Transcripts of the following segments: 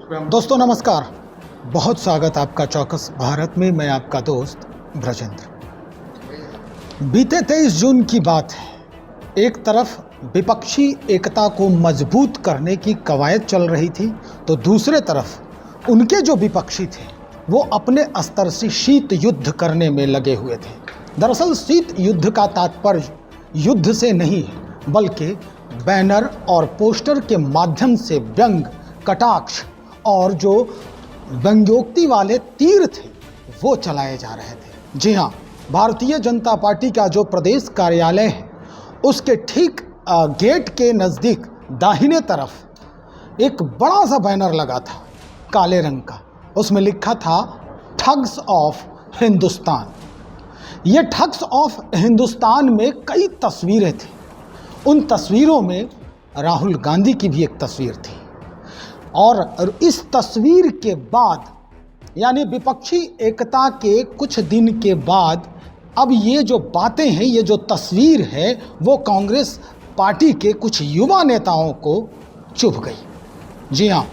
दोस्तों नमस्कार, बहुत स्वागत आपका चौकस भारत में। मैं आपका दोस्त ब्रजेंद्र। बीते 23 जून की बात है। एक तरफ विपक्षी एकता को मजबूत करने की कवायद चल रही थी, तो दूसरे तरफ उनके जो विपक्षी थे वो अपने स्तर से शीत युद्ध करने में लगे हुए थे। दरअसल शीत युद्ध का तात्पर्य युद्ध से नहीं है, बल्कि बैनर और पोस्टर के माध्यम से व्यंग, कटाक्ष और जो व्यंग्योक्ति वाले तीर थे वो चलाए जा रहे थे। जी हाँ, भारतीय जनता पार्टी का जो प्रदेश कार्यालय है उसके ठीक गेट के नज़दीक दाहिने तरफ एक बड़ा सा बैनर लगा था काले रंग का। उसमें लिखा था ठग्स ऑफ हिंदुस्तान। ये ठग्स ऑफ हिंदुस्तान में कई तस्वीरें थी। उन तस्वीरों में राहुल गांधी की भी एक तस्वीर थी और इस तस्वीर के बाद यानी विपक्षी एकता के कुछ दिन के बाद अब ये जो बातें हैं, ये जो तस्वीर है वो कांग्रेस पार्टी के कुछ युवा नेताओं को चुभ गई। जी हाँ,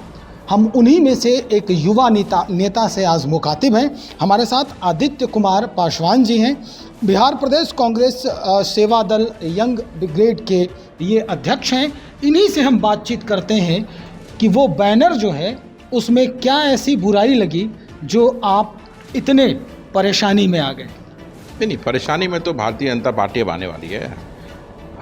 हम उन्हीं में से एक युवा नेता से आज मुखातिब हैं। हमारे साथ आदित्य कुमार पासवान जी हैं, बिहार प्रदेश कांग्रेस सेवा दल यंग ब्रिगेड के ये अध्यक्ष हैं। इन्हीं से हम बातचीत करते हैं कि वो बैनर जो है उसमें क्या ऐसी बुराई लगी जो आप इतने परेशानी में आ गए। नहीं, परेशानी में तो भारतीय जनता पार्टी अब आने वाली है।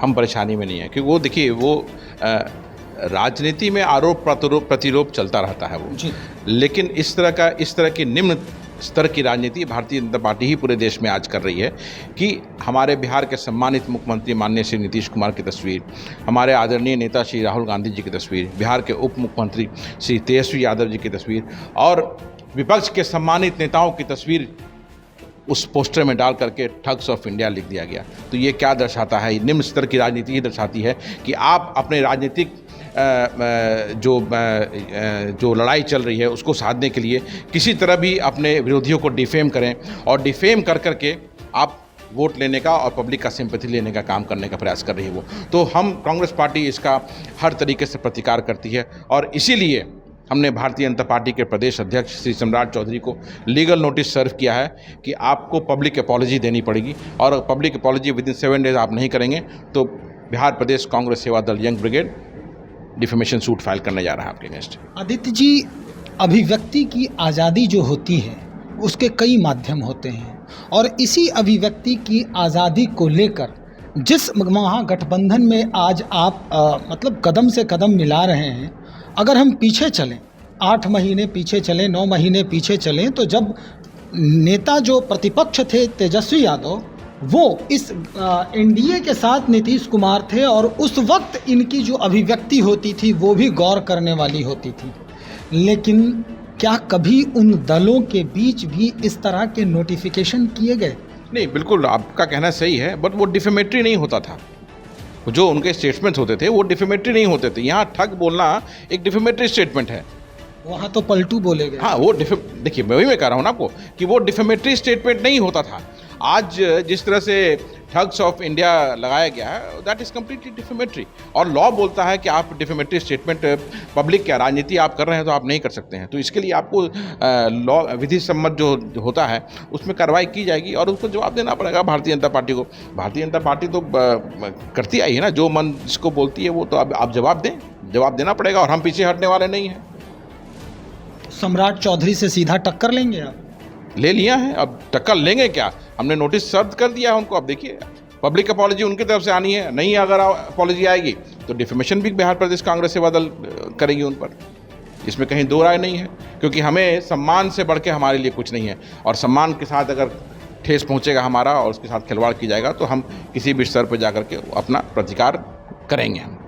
हम परेशानी में नहीं है, क्योंकि वो देखिए वो राजनीति में आरोप प्रतिरोप चलता रहता है वो जी। लेकिन इस तरह की निम्न स्तर की राजनीति भारतीय जनता पार्टी ही पूरे देश में आज कर रही है कि हमारे बिहार के सम्मानित मुख्यमंत्री माननीय श्री नीतीश कुमार की तस्वीर, हमारे आदरणीय नेता श्री राहुल गांधी जी की तस्वीर, बिहार के उप मुख्यमंत्री श्री तेजस्वी यादव जी की तस्वीर और विपक्ष के सम्मानित नेताओं की तस्वीर उस पोस्टर में डाल करके ठग्स ऑफ इंडिया लिख दिया गया। तो ये क्या दर्शाता है? निम्न स्तर की राजनीति ही दर्शाती है कि आप अपने राजनीतिक जो लड़ाई चल रही है उसको साधने के लिए किसी तरह भी अपने विरोधियों को डिफेम करें और डिफेम कर करके आप वोट लेने का और पब्लिक का सिंपैथी लेने का काम करने का प्रयास कर रही है वो। तो हम कांग्रेस पार्टी इसका हर तरीके से प्रतिकार करती है और इसीलिए हमने भारतीय जनता पार्टी के प्रदेश अध्यक्ष श्री सम्राट चौधरी को लीगल नोटिस सर्व किया है कि आपको पब्लिक अपॉलॉजी देनी पड़ेगी और पब्लिक अपॉलॉजी विदिन 7 डेज आप नहीं करेंगे तो बिहार प्रदेश कांग्रेस सेवा दल young brigade defamation suit file करने जा रहा है आपके अगेंस्ट। आदित्य जी, अभिव्यक्ति की आज़ादी जो होती है उसके कई माध्यम होते हैं और इसी अभिव्यक्ति की आज़ादी को लेकर जिस महागठबंधन में आज आप मतलब कदम से कदम मिला रहे हैं, अगर हम पीछे चलें 8 महीने पीछे चलें, 9 महीने पीछे चलें, तो जब नेता जो प्रतिपक्ष थे तेजस्वी यादव वो इस एनडीए के साथ नीतीश कुमार थे और उस वक्त इनकी जो अभिव्यक्ति होती थी वो भी गौर करने वाली होती थी। लेकिन क्या कभी उन दलों के बीच भी इस तरह के नोटिफिकेशन किए गए? नहीं, बिल्कुल आपका कहना सही है, बट वो डिफेमेटरी नहीं होता था। जो उनके स्टेटमेंट्स होते थे वो डिफेमेटरी नहीं होते थे। यहाँ ठग बोलना एक डिफेमेटरी स्टेटमेंट है, वहाँ तो पलटू बोले गए। हाँ, वो देखिए मैं कह रहा हूँ ना आपको कि वो डिफेमेटरी स्टेटमेंट नहीं होता था। आज जिस तरह से ठग्स ऑफ इंडिया लगाया गया है दैट इज़ कम्प्लीटली डिफेमेटरी और लॉ बोलता है कि आप डिफेमेटरी स्टेटमेंट पब्लिक क्या राजनीति आप कर रहे हैं तो आप नहीं कर सकते हैं। तो इसके लिए आपको लॉ विधि सम्मत जो होता है उसमें कार्रवाई की जाएगी और उसको जवाब देना पड़ेगा भारतीय जनता पार्टी को। भारतीय जनता पार्टी तो करती आई है ना, जो मन जिसको बोलती है वो तो अब आप जवाब देना पड़ेगा और हम पीछे हटने वाले नहीं हैं। सम्राट चौधरी से सीधा टक्कर लेंगे आप? ले लिया है, अब टक्कर लेंगे क्या? हमने नोटिस सर्व कर दिया है उनको। अब देखिए पब्लिक अपॉलॉजी उनकी तरफ से आनी है, नहीं अगर अपॉलॉजी आएगी तो डिफेमेशन भी बिहार प्रदेश कांग्रेस सेवा दल करेगी उन पर। इसमें कहीं दो राय नहीं है, क्योंकि हमें सम्मान से बढ़ के हमारे लिए कुछ नहीं है और सम्मान के साथ अगर ठेस पहुंचेगा हमारा और उसके साथ खिलवाड़ की जाएगा तो हम किसी भी स्तर पर जा करके अपना प्रतिकार करेंगे हम।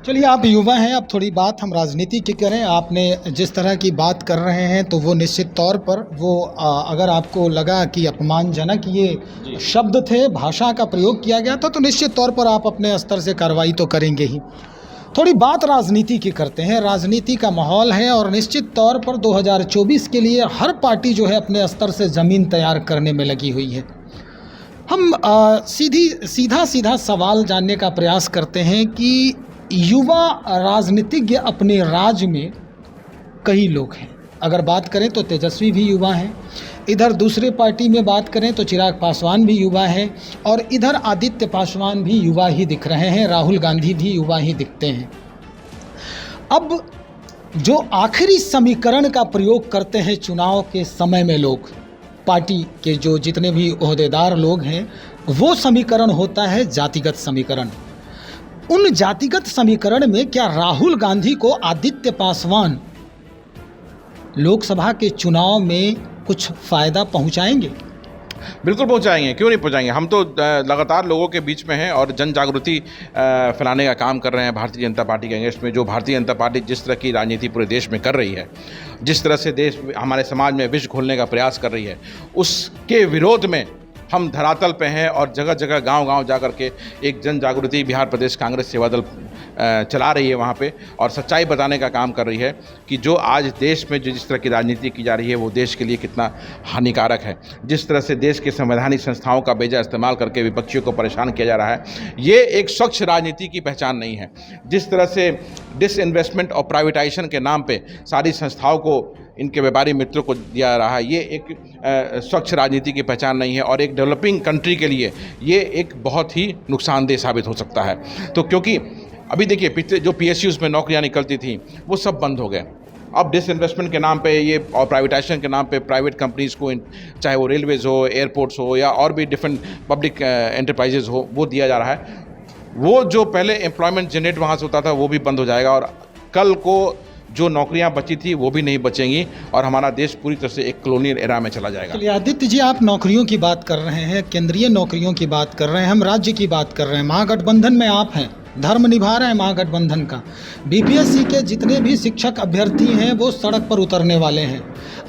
चलिए, आप युवा हैं, अब थोड़ी बात हम राजनीति की करें। आपने जिस तरह की बात कर रहे हैं तो वो निश्चित तौर पर वो अगर आपको लगा कि अपमानजनक ये शब्द थे, भाषा का प्रयोग किया गया था, तो निश्चित तौर पर आप अपने स्तर से कार्रवाई तो करेंगे ही। थोड़ी बात राजनीति की करते हैं। राजनीति का माहौल है और निश्चित तौर पर 2024 के लिए हर पार्टी जो है अपने स्तर से ज़मीन तैयार करने में लगी हुई है। हम सीधा सवाल जानने का प्रयास करते हैं कि युवा राजनीतिज्ञ अपने राज्य में कई लोग हैं। अगर बात करें तो तेजस्वी भी युवा हैं, इधर दूसरे पार्टी में बात करें तो चिराग पासवान भी युवा हैं, और इधर आदित्य पासवान भी युवा ही दिख रहे हैं, राहुल गांधी भी युवा ही दिखते हैं। अब जो आखिरी समीकरण का प्रयोग करते हैं चुनाव के समय में लोग, पार्टी के जो जितने भी ओहदेदार लोग हैं, वो समीकरण होता है जातिगत समीकरण। उन जातिगत समीकरण में क्या राहुल गांधी को आदित्य पासवान लोकसभा के चुनाव में कुछ फ़ायदा पहुंचाएंगे? बिल्कुल पहुंचाएंगे, क्यों नहीं पहुंचाएंगे। हम तो लगातार लोगों के बीच में हैं और जन जागृति फैलाने का काम कर रहे हैं भारतीय जनता पार्टी के अगेंस्ट में। जो भारतीय जनता पार्टी जिस तरह की राजनीति पूरे देश में कर रही है, जिस तरह से देश हमारे समाज में विष घोलने का प्रयास कर रही है, उसके विरोध में हम धरातल पे हैं और जगह जगह गांव-गांव जा कर के एक जन जागृति बिहार प्रदेश कांग्रेस सेवा दल चला रही है वहाँ पे, और सच्चाई बताने का काम कर रही है कि जो आज देश में जो जिस तरह की राजनीति की जा रही है वो देश के लिए कितना हानिकारक है। जिस तरह से देश के संवैधानिक संस्थाओं का बेजा इस्तेमाल करके विपक्षियों को परेशान किया जा रहा है, ये एक स्वच्छ राजनीति की पहचान नहीं है। जिस तरह से डिसइन्वेस्टमेंट और प्राइवेटाइजेशन के नाम पे सारी संस्थाओं को इनके व्यापारी मित्रों को दिया जा रहा है, ये एक स्वच्छ राजनीति की पहचान नहीं है, और एक डेवलपिंग कंट्री के लिए ये एक बहुत ही नुकसानदेह साबित हो सकता है। तो क्योंकि अभी देखिए, पिछले जो PSUs में नौकरियां निकलती थी वो सब बंद हो गए। अब डिसइन्वेस्टमेंट के नाम पे ये और प्राइवेटाइजेशन के नाम पे प्राइवेट कंपनीज़ को, चाहे वो रेलवेज़ हो, एयरपोर्ट्स हो, या और भी डिफरेंट पब्लिक एंटरप्राइजेज़ हो, वो दिया जा रहा है। वो जो पहले एम्प्लॉयमेंट जनरेट वहाँ से होता था वो भी बंद हो जाएगा, और कल को जो नौकरियां बची थी वो भी नहीं बचेंगी, और हमारा देश पूरी तरह से एक कॉलोनियल एरा में चला जाएगा। चलिए आदित्य जी, आप नौकरियों की बात कर रहे हैं, केंद्रीय नौकरियों की बात कर रहे हैं, हम राज्य की बात कर रहे हैं। महागठबंधन में आप हैं, धर्म निभा रहे हैं महागठबंधन का। BPSC के जितने भी शिक्षक अभ्यर्थी हैं वो सड़क पर उतरने वाले हैं।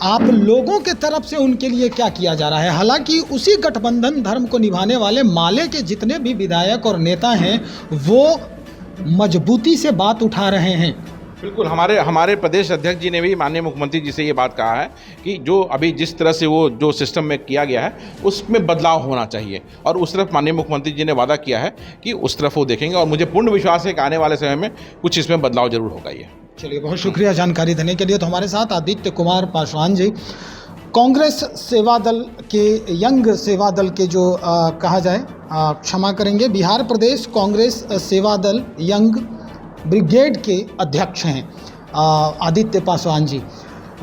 आप लोगों के तरफ से उनके लिए क्या किया जा रहा है? हालांकि उसी गठबंधन धर्म को निभाने वाले माले के जितने भी विधायक और नेता हैं वो मजबूती से बात उठा रहे हैं। बिल्कुल, हमारे प्रदेश अध्यक्ष जी ने भी माननीय मुख्यमंत्री जी से ये बात कहा है कि जो अभी जिस तरह से वो जो सिस्टम में किया गया है उसमें बदलाव होना चाहिए, और उस तरफ माननीय मुख्यमंत्री जी ने वादा किया है कि उस तरफ वो देखेंगे, और मुझे पूर्ण विश्वास है कि आने वाले समय में कुछ इसमें बदलाव जरूर होगा। ये चलिए, बहुत शुक्रिया जानकारी देने के लिए। तो हमारे साथ आदित्य कुमार पासवान जी, कांग्रेस सेवा दल के, यंग सेवा दल के जो कहा जाए, क्षमा करेंगे, बिहार प्रदेश कांग्रेस सेवा दल यंग ब्रिगेड के अध्यक्ष हैं आदित्य पासवान जी।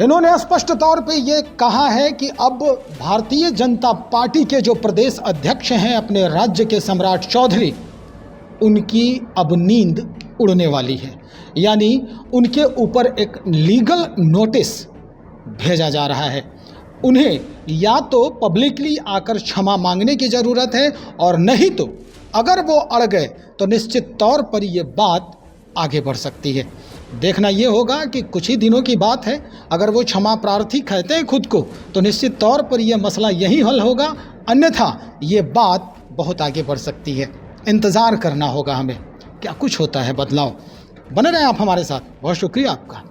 इन्होंने स्पष्ट तौर पे ये कहा है कि अब भारतीय जनता पार्टी के जो प्रदेश अध्यक्ष हैं अपने राज्य के, सम्राट चौधरी, उनकी अब नींद उड़ने वाली है। यानी उनके ऊपर एक लीगल नोटिस भेजा जा रहा है। उन्हें या तो पब्लिकली आकर क्षमा मांगने की ज़रूरत है, और नहीं तो अगर वो अड़ गए तो निश्चित तौर पर ये बात आगे बढ़ सकती है। देखना ये होगा कि कुछ ही दिनों की बात है, अगर वो क्षमा प्रार्थी कहते हैं खुद को तो निश्चित तौर पर यह मसला यही हल होगा, अन्यथा ये बात बहुत आगे बढ़ सकती है। इंतज़ार करना होगा हमें, क्या कुछ होता है बदलाव। बने रहें आप हमारे साथ, बहुत शुक्रिया आपका।